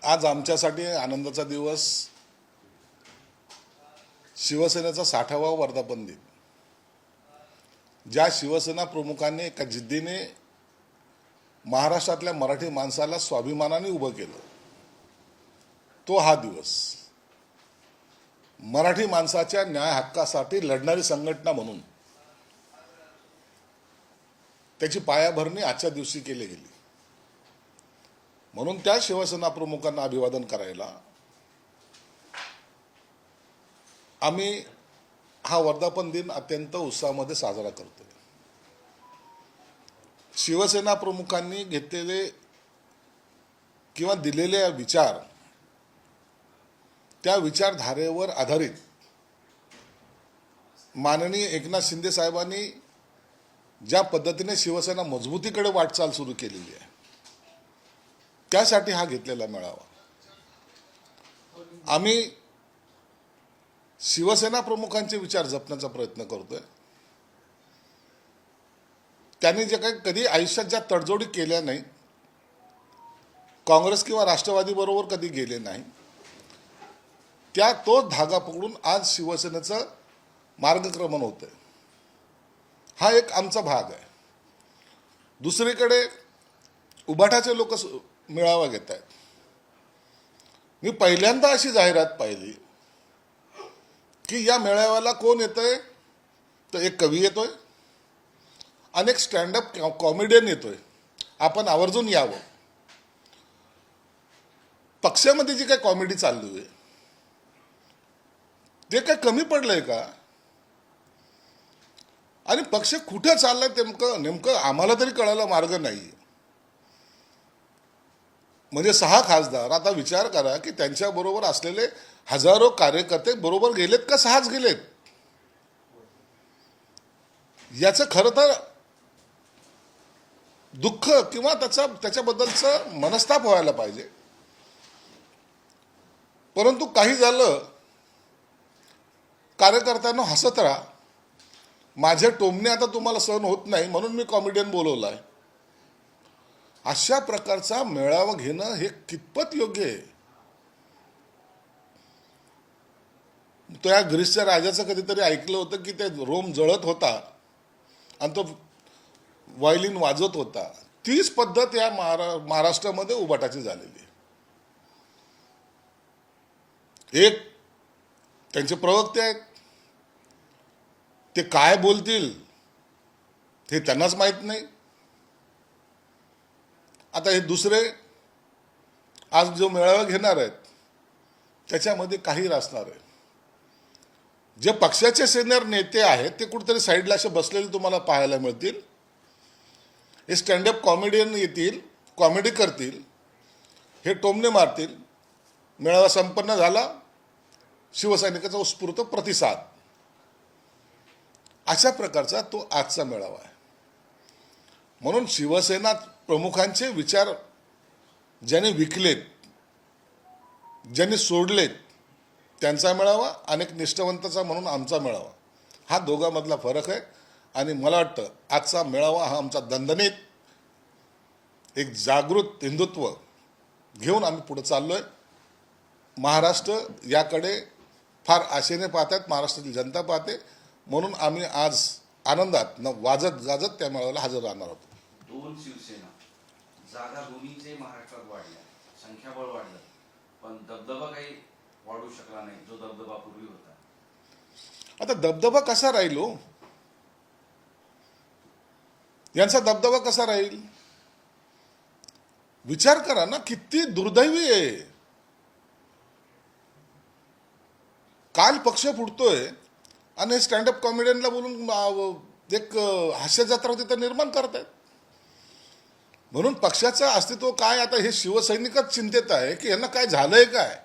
आज आमच्यासाठी आनंदाचा दिवस, शिवसेनेचा 60वा वर्धापन दिन. ज्या शिवसेना प्रमुखांनी एका जिद्दीने महाराष्ट्रातल्या मराठी माणसाला स्वाभिमानाने उभं केलं, तो हा दिवस. मराठी माणसाच्या न्याय हक्कासाठी लढणारी संघटना म्हणून त्याची पायाभरणी आजच्या दिवशी केली गेली. म्हणून त्या शिवसेना प्रमुखांना अभिवादन करायला आम्ही हा वर्धापन दिन अत्यंत उत्साहामध्ये साजरा करतोय. शिवसेना प्रमुखांनी घेतलेले किंवा दिलेले विचार, त्या विचारधारेवर आधारित माननीय एकनाथ शिंदे साहेबांनी ज्या पद्धतीने शिवसेना मजबूतीकडे वाटचाल सुरू केलेली आहे, त्यासाठी हा घेतलेला मेळावा. आम्ही शिवसेना प्रमुखांचे विचार जपण्याचा प्रयत्न करतोय. त्यांनी जे काही कधी आयुष्यात ज्या तडजोडी केल्या नाही, काँग्रेस किंवा राष्ट्रवादी बरोबर कधी गेले नाही, त्या तोच धागा पकडून आज शिवसेनेचं मार्गक्रमण होतंय. हा एक आमचा भाग आहे. दुसरीकडे उबाठाचे लोक मेळावा घेत आहेत. मी पहिल्यांदा अशी जाहिरात पाहिली की या मेळाव्याला कोण येतोय, तर एक कवी येतोय, अनेक स्टँडअप कॉमेडियन येतोय, आपण आवर्जून यावं. पक्षामध्ये जी काही कॉमेडी चालली आहे ते काय कमी पडलंय का? आणि पक्ष कुठे चाललाय नेमकं आम्हाला तरी कळायला मार्ग नाही. म्हणजे 6 खासदार, आता विचार करा की त्यांच्या बरोबर असलेले हजारो कार्यकर्ते बरोबर गेलेत का 6च गेलेत? याचं खरं तर दुःख किंवा त्याच्याबद्दलचं मनस्ताप व्हायला पाहिजे. परंतु काही झालं, कार्यकर्त्यांना हसत राहा, माझे टोमणे आता तुम्हाला सहन होत नाही म्हणून मी कॉमेडियन बोलवलाय. अशा प्रकारचा मेळावा घेणं हे कितपत योग्य आहे? त्या ग्रीसच्या राजाचं कधीतरी ऐकलं होतं की ते रोम जळत होता आणि तो व्हायोलिन वाजवत होता. तीच पद्धत या महाराष्ट्रामध्ये उबाटाची झालेली आहे. एक त्यांचे प्रवक्ते आहेत, ते काय बोलतील हे त्यांनाच माहीत नाही. आता हे दुसरे आज जो मेळावा घेणार आहेत त्याच्यामध्ये काही असणार आहे. जे पक्षाचे सिनियर नेते आहेत ते कुठेतरी साईडला असे बसलेले तुम्हाला पाहायला मिळतील. हे स्टँडअप कॉमेडियन येतील, कॉमेडी करतील, हे टोमणे मारतील. मेळावा संपन्न झाला, शिवसैनिकाचा उत्स्फूर्त प्रतिसाद. अशा प्रकारचा तो आजचा मेळावा आहे. म्हणून शिवसेना प्रमुखांचे विचार ज्यांनी विकलेत, ज्यांनी सोडलेत, त्यांचा मेळावा, अनेक निष्ठावंताचा म्हणून आमचा मेळावा, हा दोघांमधला फरक आहे. आणि मला वाटतं आजचा मेळावा हा आमचा दणदणीत एक जागृत हिंदुत्व घेऊन आम्ही पुढे चाललोय. महाराष्ट्र याकडे फार आशेने पाहतात, महाराष्ट्रातील जनता पाहते. म्हणून आम्ही आज आनंदात वाजत गाजत त्या मेळाव्याला हजर राहणार आहोत. 2 शिवसेना जागा दोन्हीचे महाराष्ट्रात वाढल्या, संख्याबळ वाढलं, पण दबदबा काही वाढू शकला नाही जो दबदबा पूर्वी होता. आता दबदबा कसा राहील हो? यांचा दबदबा कसा राहील? विचार करा ना, किती दुर्दैवी आहे. काल पक्ष फुटतोय आणि स्टँडअप कॉमेडियनला बोलून एक हास्यजत्रा तिथं निर्माण करतायत. म्हणून पक्षाचं अस्तित्व काय, आता हे शिवसैनिकच चिंतेत आहे की यांना काय झालंय काय.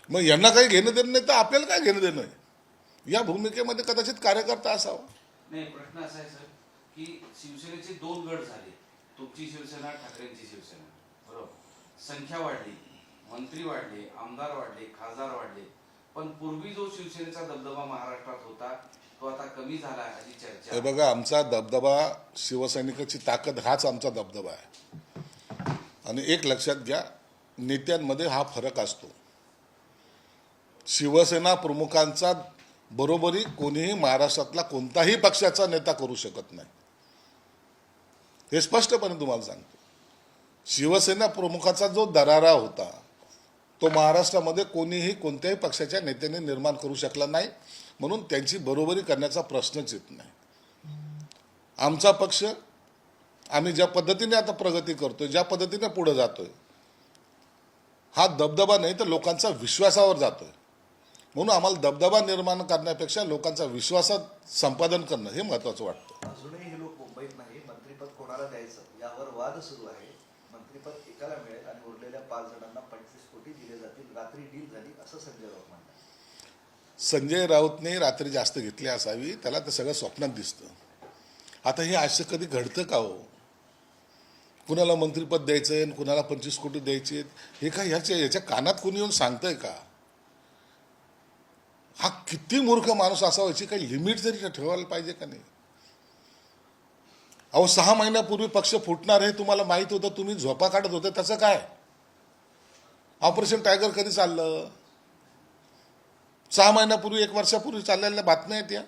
मग यांना काही घेणं देणं नाही तर आपल्याला काय घेणं देणं आहे? या भूमिकेमध्ये कदाचित कार्यकर्ता असावा. नाही, प्रश्न असा आहे सर की शिवसेनेचे 2 गट झाले, तुमची शिवसेना, ठाकरेंची शिवसेना, बरोबर. संख्या वाढली, मंत्री वाढले, आमदार वाढले, खासदार वाढले, पण पूर्वी जो शिवसेनेचा दबदबा महाराष्ट्रात होता तो आता कमी झाला अशी चर्चा. हे बघा, आमचा दबदबा, शिवसैनिकाची ताकद हाच आमचा दबदबा आहे. आणि एक लक्षात घ्या, नेत्यांमध्ये हा फरक असतो. शिवसेना प्रमुखांचा बरोबरी कोणीही महाराष्ट्रातला कोणताही पक्षाचा नेता करू शकत नाही, हे स्पष्टपणे तुम्हाला सांगतो. शिवसेना प्रमुखाचा जो दरारा होता तो महाराष्ट्रामध्ये कोणीही कोणत्याही पक्षाच्या नेत्याने निर्माण करू शकला नाही, म्हणून त्यांची बरोबरी करण्याचा प्रश्नच येत नाही. आमचा पक्ष, आम्ही ज्या पद्धतीने आता प्रगती करतोय, ज्या पद्धतीने पुढे जातोय, हा दबदबा नाही तर लोकांचा विश्वासावर जातोय. म्हणून आम्हाला दबदबा निर्माण करण्यापेक्षा लोकांचा विश्वासात संपादन करणं हे महत्वाचं वाटतं. अजूनही हे लोक मुंबईत नाही, मंत्रिपद कोणाला द्यायचं यावर वाद सुरू आहे. मंत्रिपद एकाला मिळेल आणि उरलेल्या 5 जणांना 25 कोटी दिले जातील. रात्री डील झाली असं संजय राऊत म्हणतात. संजय राऊतने रात्री जास्त घेतली असावी, त्याला ते सगळं स्वप्नात दिसतं. आता हे असं कधी घडतं का हो? कुणाला मंत्रिपद द्यायचंय आणि कुणाला 25 कोटी द्यायचे, हे काय याच्या कानात कुणी येऊन सांगतंय का? हा किती मूर्ख माणूस असावा, याची काही लिमिट तरी ठेवायला पाहिजे का नाही? अहो 6 महिन्यापूर्वी पक्ष फुटणार हे तुम्हाला माहित होतं, तुम्ही झोपा काढत होते. त्याचं काय? ऑपरेशन टायगर कधी चाललं? 6 महिन्यापूर्वी, 1 वर्षापूर्वी चाललेल्या बातम्या आहेत या.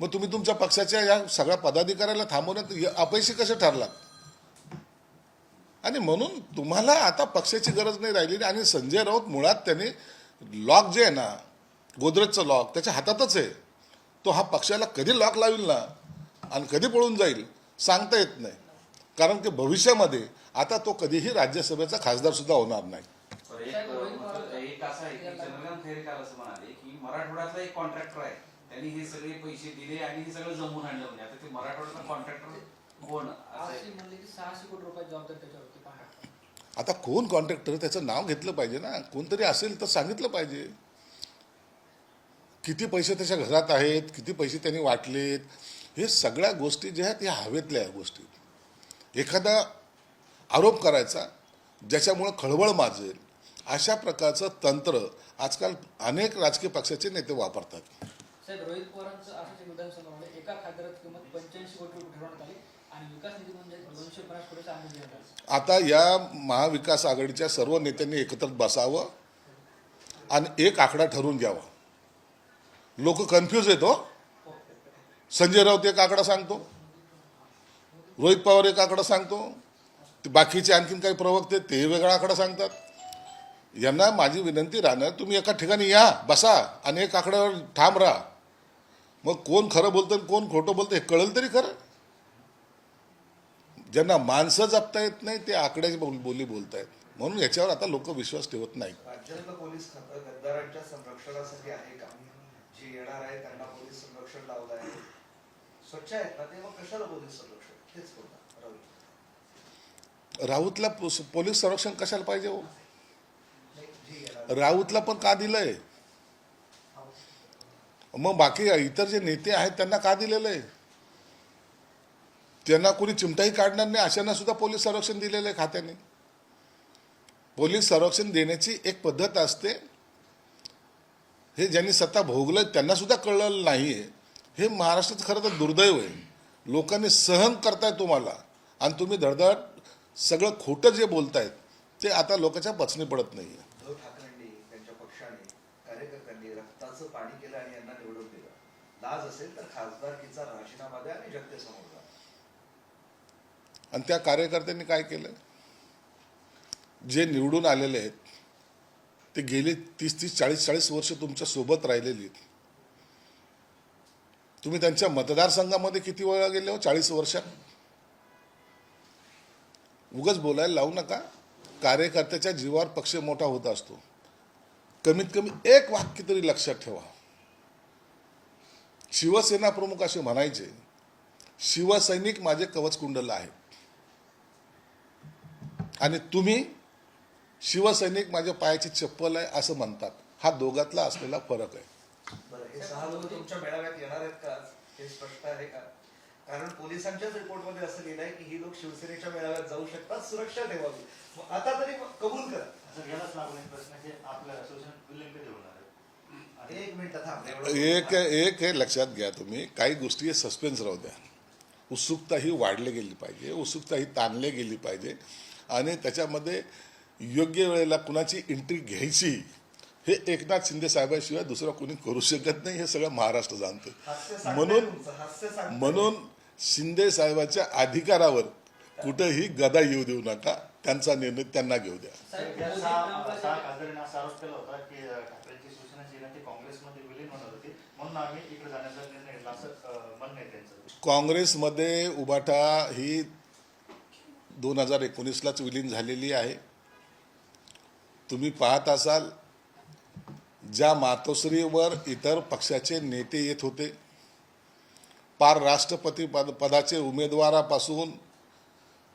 मग तुम्ही तुमच्या पक्षाच्या या सगळ्या पदाधिकाऱ्याला थांबवण्यात अपयशी कसे ठरलात? आणि म्हणून तुम्हाला आता पक्षाची गरज नाही राहिली. आणि संजय राऊत मुळात त्याने लॉक जे आहे ना, गोदरेजचं लॉक त्याच्या हातातच आहे. तो हा पक्षाला कधी लॉक लावेल ना आणि कधी पळून जाईल सांगता येत नाही. कारण की भविष्यामध्ये आता तो कधीही राज्यसभेचा खासदार सुद्धा होणार नाही. एक असं आहे की चंद्रकांत खैरेकर असं म्हणाले की मराठवाड्यातला एक कॉन्ट्रॅक्टर आहे, त्यांनी हे सगळे पैसे दिले आणि हे सगळं जमवून आणलं. म्हणजे आता ते मराठवाड्यातला कॉन्ट्रॅक्टर कोण? म्हणले की 600 कोटी रुपये जबाबदारी त्याच्यावरती पहा. आता कोण कॉन्ट्रॅक्टर त्याचं नाव घेतलं पाहिजे ना, कोणतरी असेल तर सांगितलं पाहिजे. किती पैसे त्याच्या घरात आहेत, किती पैसे त्यांनी वाटलेत, हे सगळ्या गोष्टी ज्या आहेत ह्या हवेतल्या गोष्टी. एखादा आरोप करायचा ज्याच्यामुळं खळबळ माजेल, अशा प्रकारचं तंत्र आजकाल अनेक राजकीय पक्षाचे नेते वापरतात. साहेब, रोहित पवारांचं असंच विधानसभेमध्ये एका खासदाराची किंमत 85 कोटी रुपये ठरवण्यात आली आणि विकास निधी म्हणजे 250 कोटीचा अंदाज देण्यात आला. आता या महाविकास आघाडीच्या सर्व नेत्यांनी एकत्र बसावं आणि एक आकडा ठरवून घ्यावा. लोक कन्फ्यूज आहेत हो. संजय राऊत एक आकडा सांगतो, रोहित पवार एक आकडा सांगतो, ते बाकीचे आणखीन काही प्रवक्ते ते वेगळा आकडा सांगतात. यांना माझी विनंती राहणार, तुम्ही एका ठिकाणी या, बसा आणि एक आकड्यावर ठाम राहा. मग कोण खरं बोलतं कोण खोटं बोलतं हे कळेल तरी खरं. ज्यांना माणसं जपता येत नाही ते आकड्याची बोली बोलतायत. म्हणून याच्यावर आता लोक विश्वास ठेवत नाही. राज्यातलं पोलीस खातं गद्दारांच्या संरक्षणासाठी आहे का? जे येणार आहे त्यांना पोलीस संरक्षण लावलं आहे, स्वच्छ आहेत ना ते, मग कशाला पोलीस संरक्षण? तेच बोलतात राऊतला पोलीस संरक्षण कशाला पाहिजे हो? जी येणार राऊतला पण का दिलंय? मग बाकी इतर जे नेते आहेत त्यांना का दिलेलं आहे? त्यांना कोणी चिमटाही काढणार नाही अशांना सुद्धा पोलीस संरक्षण दिलेलं आहे खात्याने. पोलीस संरक्षण देण्याची एक पद्धत असते. हे ज्यांनी सत्ता भोगलं त्यांना सुद्धा कळलेलं नाहीये. हे महाराष्ट्रात खरं तर दुर्दैव आहे. लोकांनी सहन करताय तुम्हाला आणि तुम्ही धडधड सगळं खोटं जे बोलतायत ते आता लोकांच्या पचनी पडत नाहीये. उद्धव ठाकरेंनी त्यांच्या पक्षाने कार्यकर्त्यांनी रक्ताचं पाणी केलं आणि यांना निवडून दिलं. लाज असेल तर खासदारकीचा राजीनामा द्या आणि जनतेसमोर जा. आणि त्या कार्यकर्त्यांनी काय केलं? जे निवडून आलेले आहेत ते गेले 30-30, 40-40 वर्ष तुमच्या सोबत राहिलेली आहेत. तुम्ही त्यांच्या मतदारसंघामध्ये किती वेळा गेले हो 40 वर्षात? उगाच बोलायला लावू नका. कार्यकर्त्याच्या जीवावर पक्ष मोठा होत असतो. कमीत कमी एक वाक्य तरी लक्षात ठेवा. शिवसेना प्रमुख असे म्हणायचे, शिवसैनिक माझे कवचकुंडल आहेत आणि तुम्ही शिवसैनिक माझ्या पायाची चप्पल आहे असं म्हणतात. हा दोघातला असलेला फरक आहे. बरं, हे 6 लोक तुमच्या मेळाव्यात येणार आहेत का? हे स्पष्ट आहे का? कारण पोलिसांच्याच रिपोर्टमध्ये असं लिहिलं आहे की ही लोक शिवसेनेच्या मेळाव्यात जाऊ शकतात, सुरक्षा ठेवावी. मग आता तरी कबूल करा. यालाच लागून एक प्रश्न की आपल्या असोसिएशन विलीन कधी होणार आहे? एक मिनिट थांब. एक हे लक्षात घ्या तुम्ही, काही गोष्टी सस्पेन्स राहू द्या. उत्सुकता ही वाढली गेली पाहिजे, उत्सुकता ही ताणली गेली पाहिजे आणि त्याच्यामध्ये योग्य वेळेला कुणाची एंट्री घ्यायची हे एकनाथ शिंदे साहेबाशिवाय दुसरा कोणी करू शकत नाही, हे सगळं महाराष्ट्र जाणतं. हास्य सांगताय म्हणून तुमचं, हास्य सांगताय. म्हणून शिंदे साहेबाच्या अधिकारावर कुठंही गदा येऊ देऊ नका, त्यांचा निर्णय त्यांना घेऊ द्या. साहेब, या मोदी सहा ट्रम्पला खासदारांनी असा आरोप केला होता की ठाकरेंची शिवसेना जी आहे ती काँग्रेसमध्ये विलीन होणार होती, म्हणून आम्ही इकडे जाण्याचा निर्णय घेतला, असं म्हणणं आहे त्यांचं. काँग्रेसमध्ये उबाटा ही 2019लाच विलीन झालेली आहे. तुम्ही पाहत असाल, ज्या मातोश्रीवर इतर पक्षाचे नेते येत होते, पार राष्ट्रपती पदाचे उमेदवारापासून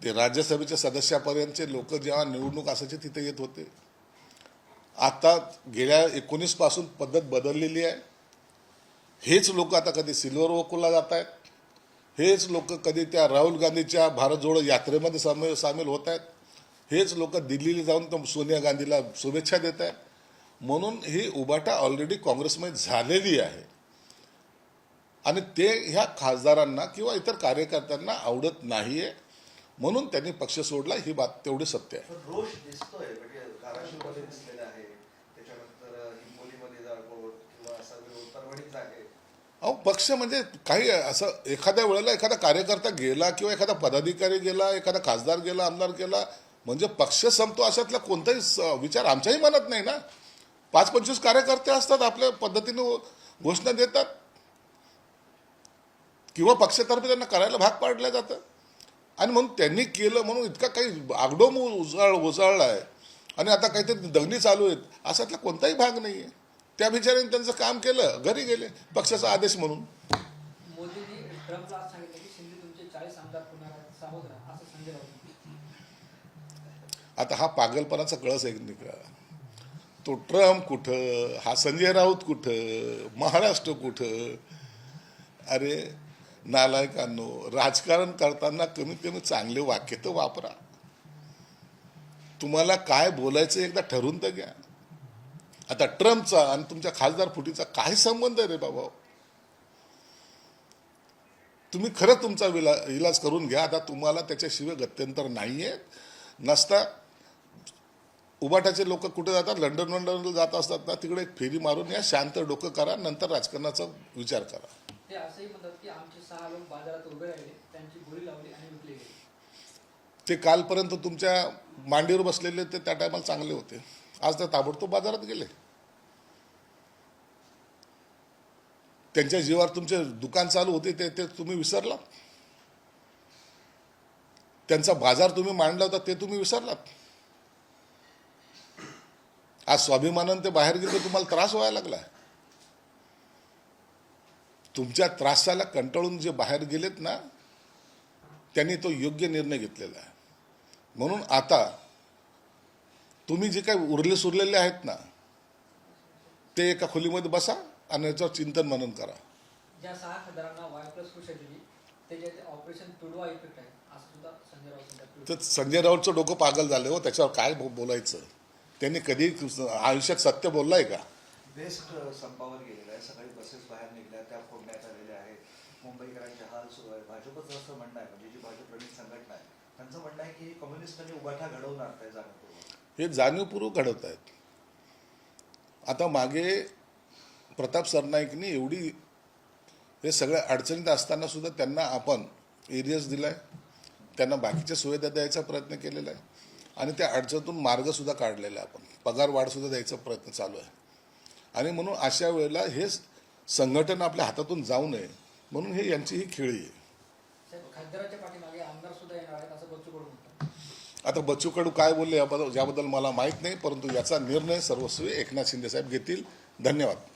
ते राज्यसभेच्या सदस्यापर्यंतचे लोक जेव्हा निवडणूक असायचे तिथे येत होते. आता गेल्या 19 पासून पद्धत बदललेली आहे. हेच लोक आता कधी सिल्वर ओकला जात आहेत, हेच लोक कधी त्या राहुल गांधीच्या भारत जोडो यात्रेमध्ये सामील होत आहेत, हेच लोक दिल्लीला जाऊन सोनिया गांधीला शुभेच्छा देत आहेत. म्हणून ही उबाटा ऑलरेडी काँग्रेसमध्ये झालेली आहे आणि ते ह्या खासदारांना किंवा इतर कार्यकर्त्यांना आवडत नाहीये, म्हणून त्यांनी पक्ष सोडला. ही बात तेवढी सत्य आहे. पण रोष दिसतोय, म्हणजे धाराशिवमध्ये दिसलेला आहे, त्याच्यानंतर हिंगोलीमध्ये जाळपोळ किंवा असा विरोध परभणीत आहे. अहो, पक्ष म्हणजे काही असं एखाद्या वेळेला एखादा कार्यकर्ता गेला किंवा एखादा पदाधिकारी गेला, एखादा खासदार गेला, आमदार गेला म्हणजे पक्ष संपतो अशातला कोणताही विचार आमच्याही मनात नाही ना. 5-25 कार्यकर्ते असतात, आपल्या पद्धतीने घोषणा देतात किंवा पक्षातर्फे त्यांना करायला भाग पाडलं जातं. आणि म्हणून त्यांनी केलं म्हणून इतका काही आगडोम उजाळला आहे आणि आता काहीतरी दंगली चालू आहेत असातला कोणताही भाग नाही आहे. त्या बिचाऱ्याने त्यांचं काम केलं, घरी गेले पक्षाचा आदेश म्हणून. मोदींनी ट्रम्पला आज सांगितलं की शिंदे तुमचे 40 आमदार पुन्हा सावध राहा, असं संजय राऊत. आता हा पागलपणाचा कळस एक निघाला. तो ट्रम्प कुठं, हा संजय राऊत कुठं, महाराष्ट्र कुठं. अरे नालायकांनो, राजकारण करताना कमीत कमी चांगले वाक्य तर वापरा. तुम्हाला काय बोलायचं एकदा ठरवून तर घ्या. आता ट्रम्पचा आणि तुमच्या खासदार फुटीचा काय संबंध आहे रे बाबा. तुम्ही खरं तुमचा इलाज करून घ्या. आता तुम्हाला त्याच्याशिवाय गत्यंतर नाहीये. नसता उबाटाचे लोक कुठे जातात, लंडनला जात असतात ना, तिकडे एक फेरी मारून या, शांत डोकं करा, नंतर राजकारणाचा विचार करा. ते असंही म्हणतात की आमचे 6 लोक बाजारात उभे राहिले, त्यांची गोळी लावली आणि विकले गेले. ते कालपर्यंत तुमच्या मांडीवर बसलेले ते त्या टायमाला चांगले होते, आज तर ताबडतोब बाजारात गेले. त्यांच्या जीवावर तुमचे दुकान चालू होते ते तुम्ही विसरलात. त्यांचा बाजार तुम्ही मांडला होता ते तुम्ही विसरलात. आज स्वाभिमानानं ते बाहेर गेले, तुम्हाला त्रास व्हायला लागला. तुमच्या त्रासाला कंटाळून जे बाहेर गेलेत ना, त्यांनी तो योग्य निर्णय घेतलेला आहे. म्हणून आता तुम्ही जे काही उरले सुरलेले आहेत ना, ते एका खोलीमध्ये बसा आणि याच्यावर चिंतन मनन करा. ज्या 6 खासदारांना Y+2 दिली त्याच्यात ऑपरेशन तुडवा इफेक्ट आहे, असं सुद्धा संजय राऊत म्हणतात. तर संजय राऊतचं डोकं पागल झालं हो. त्याच्यावर काय बोलायचं. त्यांनी कधी आयुष्यात सत्य बोललाय का. बेस्ट संपावर गेलेला आहे, सकाळी बसेस बाहेर निघल्या, त्या फोडण्यात आलेल्या आहेत, मुंबईकरांचे हाल सुरू आहे. भाजपचं असं म्हणणं आहे, म्हणजे जी भाजप प्रणित संघटना आहे त्यांचं म्हणणं आहे की कम्युनिस्टांनी उबाठा घडवणार काय जाणीवपूर्वक. हे जाणीवपूर्वक घडवत आहेत. आता मागे प्रताप सरनाईकनी एवढी हे सगळ्या अडचणीत असताना सुद्धा त्यांना आपण एरियस दिलाय, त्यांना बाकीच्या सुविधा द्यायचा प्रयत्न केलेला आहे आणि त्या अडचणीतून मार्ग सुद्धा काढलेला आहे. आपण पगार वाढ सुद्धा द्यायचा प्रयत्न चालू आहे. आणि म्हणून अशा वेळेला हे संघटन आपल्या हातातून जाऊ नये म्हणून हे यांची ही खेळी आहे. साहेब, खासदाराच्या पाठीमागे आमदार सुद्धा येणार आहेत असं बच्चू कडू म्हणतात. आता बच्चू कडू काय बोलले याबद्दल मला माहीत नाही, परंतु याचा निर्णय सर्वस्वी एकनाथ शिंदे साहेब घेतील. धन्यवाद.